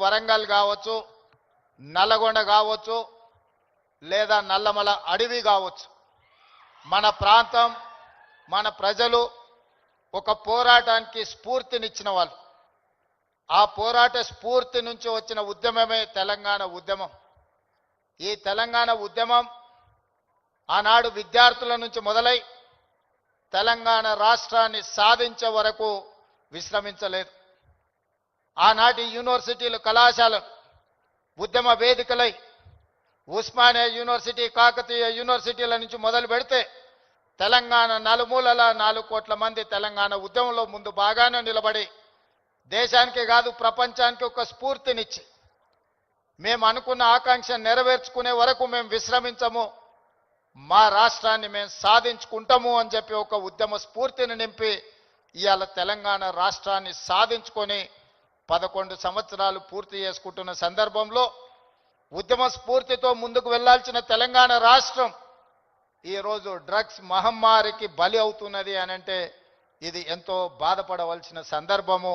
వరంగల్ కావచ్చు, నల్లగొండ కావచ్చు, లేదా నల్లమల అడవి కావచ్చు, మన ప్రాంతం మన ప్రజలు ఒక పోరాటానికి స్ఫూర్తినిచ్చిన వాళ్ళు. ఆ పోరాట స్ఫూర్తి నుంచి వచ్చిన ఉద్యమమే తెలంగాణ ఉద్యమం. ఈ తెలంగాణ ఉద్యమం ఆనాడు విద్యార్థుల నుంచి మొదలై తెలంగాణ రాష్ట్రాన్ని సాధించే వరకు విశ్రమించలేదు. ఆనాటి యూనివర్సిటీలు కళాశాలలు ఉద్యమ వేదికలై ఉస్మానియా యూనివర్సిటీ, కాకతీయ యూనివర్సిటీల నుంచి మొదలు పెడితే తెలంగాణ నలుమూలల 4 కోట్ల మంది తెలంగాణ ఉద్యమంలో ముందు బాగానే నిలబడి దేశానికి కాదు ప్రపంచానికి ఒక స్ఫూర్తినిచ్చి మేము అనుకున్న ఆకాంక్ష నెరవేర్చుకునే వరకు మేము విశ్రమించము, మా రాష్ట్రాన్ని మేము సాధించుకుంటాము అని చెప్పి ఒక ఉద్యమ స్ఫూర్తిని నింపి ఇవాళ తెలంగాణ రాష్ట్రాన్ని సాధించుకొని 11 సంవత్సరాలు పూర్తి చేసుకుంటున్న సందర్భంలో ఉద్యమ స్ఫూర్తితో ముందుకు వెళ్లాల్సిన తెలంగాణ రాష్ట్రం ఈరోజు డ్రగ్స్ మహమ్మారికి బలి అవుతున్నది అని అంటే ఇది ఎంతో బాధపడవలసిన సందర్భము,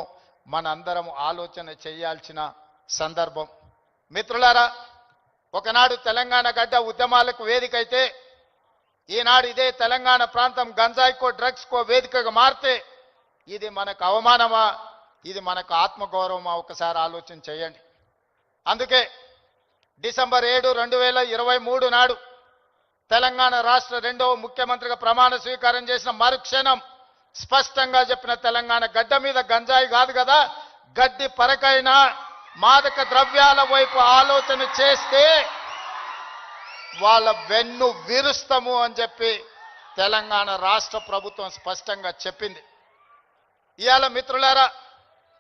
మనందరం ఆలోచన చేయాల్సిన సందర్భం. మిత్రులారా, ఒకనాడు తెలంగాణ గడ్డ ఉద్యమాలకు వేదిక అయితే ఈనాడు ఇదే తెలంగాణ ప్రాంతం గంజాయికో డ్రగ్స్కో వేదికగా మారితే ఇది మనకు అవమానమా, ఇది మనకు ఆత్మగౌరవమా? ఒకసారి ఆలోచన చేయండి. అందుకే డిసెంబర్ 7, 2023 నాడు తెలంగాణ రాష్ట్ర 2వ ముఖ్యమంత్రిగా ప్రమాణ స్వీకారం చేసిన మరుక్షణం స్పష్టంగా చెప్పిన తెలంగాణ గడ్డ మీద గంజాయి కాదు కదా, గడ్డి పరకైనా మాదక ద్రవ్యాల వైపు ఆలోచన చేస్తే వాళ్ళ వెన్ను విరుస్తాము అని చెప్పి తెలంగాణ రాష్ట్ర ప్రభుత్వం స్పష్టంగా చెప్పింది. ఇవాళ మిత్రులారా,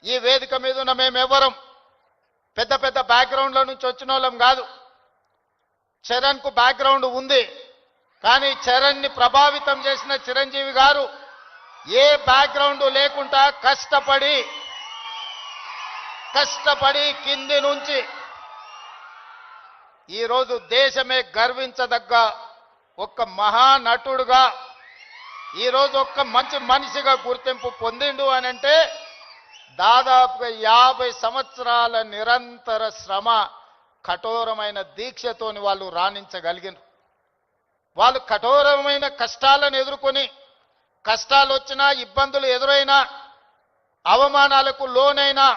ఈ వేదిక మీద ఉన్న మేమెవరం పెద్ద పెద్ద బ్యాక్గ్రౌండ్ల నుంచి వచ్చిన వాళ్ళం కాదు. చరణ్కు బ్యాక్గ్రౌండ్ ఉంది, కానీ చరణ్ని ప్రభావితం చేసిన చిరంజీవి గారు ఏ బ్యాక్గ్రౌండ్ లేకుండా కష్టపడి కింది నుంచి ఈరోజు దేశమే గర్వించదగ్గ ఒక మహానటుడుగా ఈరోజు ఒక మంచి మనిషిగా గుర్తింపు పొందిండు అని అంటే దాదాపుగా 50 సంవత్సరాల నిరంతర శ్రమ, కఠోరమైన దీక్షతోని వాళ్ళు రాణించగలిగినారు. వాళ్ళు కఠోరమైన కష్టాలను ఎదుర్కొని, కష్టాలు వచ్చినా, ఇబ్బందులు ఎదురైనా, అవమానాలకు లోనైనా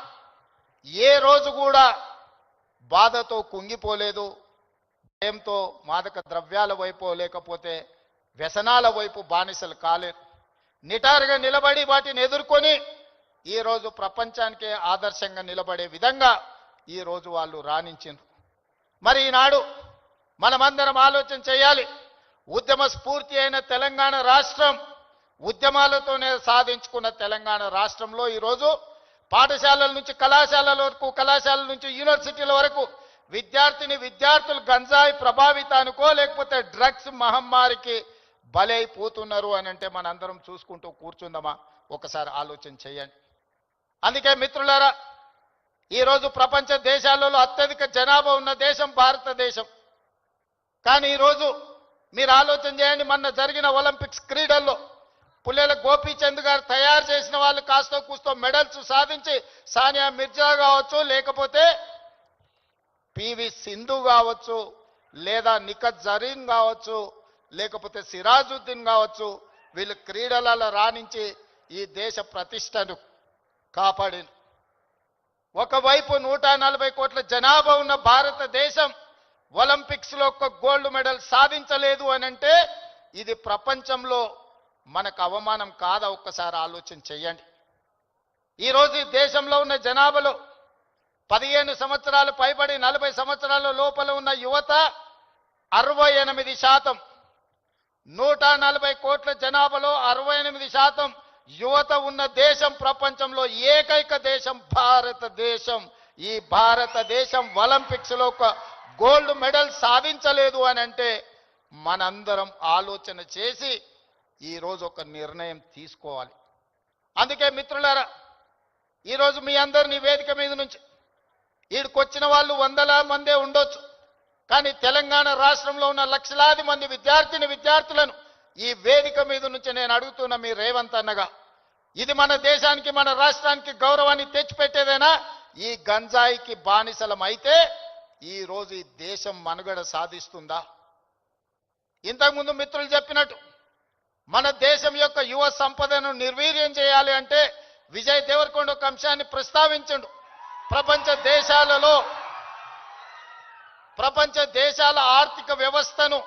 ఏ రోజు కూడా బాధతో కుంగిపోలేదు. భయంతో మాదక ద్రవ్యాల వైపు లేకపోతే వ్యసనాల వైపు బానిసలు కాలేదు. నిటారుగా నిలబడి వాటిని ఎదుర్కొని ఈరోజు ప్రపంచానికే ఆదర్శంగా నిలబడే విధంగా ఈరోజు వాళ్ళు రాణించారు. మరి ఈనాడు మనమందరం ఆలోచన చేయాలి. ఉద్యమ స్ఫూర్తి అయిన తెలంగాణ రాష్ట్రం, ఉద్యమాలతోనే సాధించుకున్న తెలంగాణ రాష్ట్రంలో ఈరోజు పాఠశాలల నుంచి కళాశాలల వరకు, కళాశాలల నుంచి యూనివర్సిటీల వరకు విద్యార్థులు గంజాయి ప్రభావితానికో లేకపోతే డ్రగ్స్ మహమ్మారికి బలైపోతున్నారు అని అంటే మనందరం చూసుకుంటూ కూర్చుందామా? ఒకసారి ఆలోచన చేయండి. అందుకే మిత్రులారా, ఈరోజు ప్రపంచ దేశాలలో అత్యధిక జనాభా ఉన్న దేశం భారతదేశం. కానీ ఈరోజు మీరు ఆలోచన చేయండి, మొన్న జరిగిన ఒలింపిక్స్ క్రీడల్లో పుల్లెల గోపీచంద్ గారు తయారు చేసిన వాళ్ళు కాస్తో కూస్తో మెడల్స్ సాధించి, సానియా మిర్జా కావచ్చు, లేకపోతే పివి సింధు కావచ్చు, లేదా నిఖత్ జరీన్ కావచ్చు, లేకపోతే సిరాజుద్దీన్ కావచ్చు, వీళ్ళు క్రీడలలో రాణించి ఈ దేశ ప్రతిష్టను కాపాడింది. ఒకవైపు 140 కోట్ల జనాభా ఉన్న భారతదేశం ఒలింపిక్స్ లో ఒక గోల్డ్ మెడల్ సాధించలేదు అని అంటే ఇది ప్రపంచంలో మనకు అవమానం కాదా? ఒక్కసారి ఆలోచన చేయండి. ఈరోజు ఈ దేశంలో ఉన్న జనాభాలో 15 సంవత్సరాలు పైబడి 40 సంవత్సరాల లోపల ఉన్న యువత 68%. 140 కోట్ల జనాభాలో 68% యువత ఉన్న దేశం ప్రపంచంలో ఏకైక దేశం భారతదేశం. ఈ భారతదేశం ఒలింపిక్స్ లో ఒక గోల్డ్ మెడల్ సాధించలేదు అని అంటే మనందరం ఆలోచన చేసి ఈరోజు ఒక నిర్ణయం తీసుకోవాలి. అందుకే మిత్రులారా, ఈరోజు మీ అందరినీ వేదిక మీద నుంచి ఈడికొచ్చిన వాళ్ళు 100ల మందే ఉండొచ్చు, కానీ తెలంగాణ రాష్ట్రంలో ఉన్న లక్షలాది మంది విద్యార్థులను ఈ వేదిక మీద నుంచి నేను అడుగుతున్న మీ రేవంత్ అన్నగా, ఇది మన దేశానికి మన రాష్ట్రానికి గౌరవాన్ని తెచ్చిపెట్టేదేనా? ఈ గంజాయికి బానిసలమైతే ఈ రోజు ఈ దేశం మనుగడ సాధిస్తుందా? ఇంతకుముందు మిత్రులు చెప్పినట్టు మన దేశం యొక్క యువ సంపదను నిర్వీర్యం చేయాలి అంటే విజయ్ దేవరకొండ ఒక అంశాన్ని ప్రస్తావించండు. ప్రపంచ దేశాల ఆర్థిక వ్యవస్థను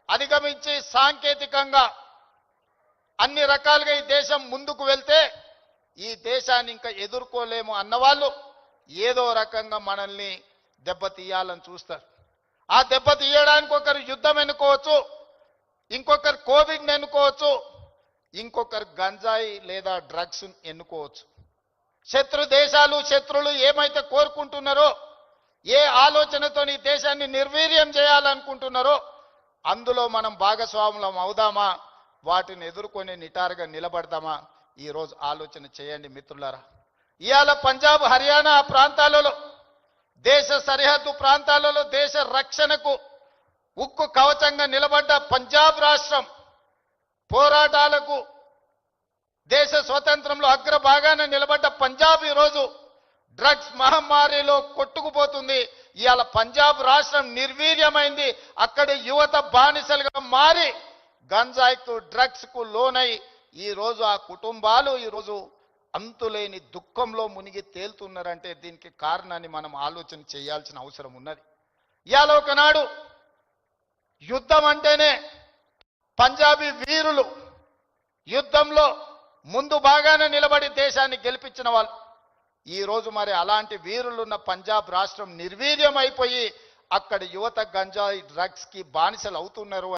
అధిగమించి సాంకేతికంగా అన్ని రకాలుగా ఈ దేశం ముందుకు వెళ్తే ఈ దేశాన్ని ఇంకా ఎదుర్కోలేము అన్నవాళ్ళు ఏదో రకంగా మనల్ని దెబ్బతీయాలని చూస్తారు. ఆ దెబ్బతీయడానికి ఒకరు యుద్ధం ఎన్నుకోవచ్చు, ఇంకొకరు కోవిడ్ని ఎన్నుకోవచ్చు, ఇంకొకరు గంజాయి లేదా డ్రగ్స్ ఎన్నుకోవచ్చు. శత్రు దేశాలు శత్రులు ఏమైతే కోరుకుంటున్నారో, ఏ ఆలోచనతో ఈ దేశాన్ని నిర్వీర్యం చేయాలనుకుంటున్నారో అందులో మనం భాగస్వాములం అవుదామా, వాటిని ఎదుర్కొని నిటారుగా నిలబడదామా? ఈరోజు ఆలోచన చేయండి మిత్రులారా. ఇవాళ పంజాబ్ హర్యానా ప్రాంతాలలో, దేశ సరిహద్దు ప్రాంతాలలో దేశ రక్షణకు ఉక్కు కవచంగా నిలబడ్డ పంజాబ్ రాష్ట్రం, పోరాటాలకు దేశ స్వతంత్రంలో అగ్రభాగాన నిలబడ్డ పంజాబ్ ఈరోజు డ్రగ్స్ మహమ్మారిలో కొట్టుకుపోతుంది. ఇవాళ పంజాబ్ రాష్ట్రం నిర్వీర్యమైంది. అక్కడి యువత బానిసలుగా మారి గంజాయికు డ్రగ్స్కు లోనై ఈరోజు ఆ కుటుంబాలు ఈరోజు అంతులేని దుఃఖంలో మునిగి తేలుతున్నారంటే దీనికి కారణాన్ని మనం ఆలోచన చేయాల్సిన అవసరం ఉన్నది. ఇవాళ ఒకనాడు యుద్ధం అంటేనే పంజాబీ వీరులు యుద్ధంలో ముందు బాగానే నిలబడి దేశాన్ని గెలిపించిన వాళ్ళు. ఈరోజు మరి అలాంటి వీరులున్న పంజాబ్ రాష్ట్రం నిర్వీర్యం అయిపోయి అక్కడి యువత గంజాయి డ్రగ్స్కి బానిసలు అవుతున్నారు.